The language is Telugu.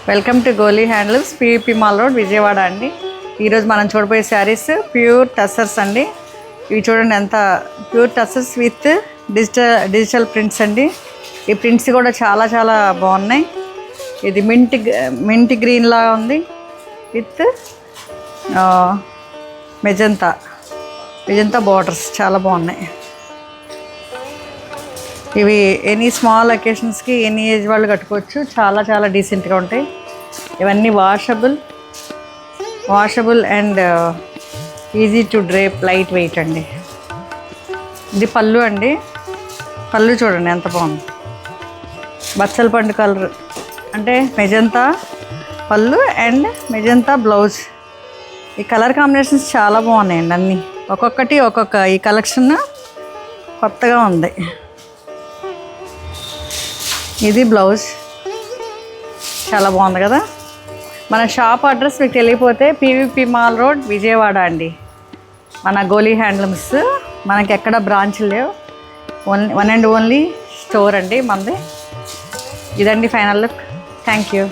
Welcome to Goli handlooms, PVP mall road, Vijayawada అండి. ఈరోజు మనం చూడబోయే శారీస్ ప్యూర్ టస్సర్స్ అండి. ఇవి చూడండి, ఎంత pure tussars with digital prints అండి. ఈ ప్రింట్స్ కూడా చాలా చాలా బాగున్నాయి. ఇది మింట్ గ్రీన్ లాగా ఉంది విత్ మెజంతా బార్డర్స్ చాలా బాగున్నాయి. ఇవి ఎనీ స్మాల్ అకేషన్స్కి ఎనీ ఏజ్ వాళ్ళు కట్టుకోవచ్చు. చాలా చాలా డీసెంట్గా ఉంటాయి. ఇవన్నీ washable and easy to drape, light weight అండి. ఇది పళ్ళు అండి. పళ్ళు చూడండి ఎంత బాగుంది. బచ్చల పండు కలర్ అంటే మెజంతా పళ్ళు అండ్ మెజంతా బ్లౌజ్. ఈ కలర్ కాంబినేషన్స్ చాలా బాగున్నాయండి. అన్నీ ఒక్కొక్కటి ఒక్కొక్క ఈ కలెక్షన్ కొత్తగా ఉంది. ఇది బ్లౌజ్ చాలా బాగుంది కదా. మన షాప్ అడ్రస్ మీకు తెలియకపోతే పివిపి మాల్ రోడ్, విజయవాడ అండి. మన గోలీ హ్యాండ్లూమ్స్. మనకి ఎక్కడ బ్రాంచ్లు లేవు, వన్ అండ్ ఓన్లీ స్టోర్ అండి మనది. ఇదండి ఫైనల్ లుక్. Thank you.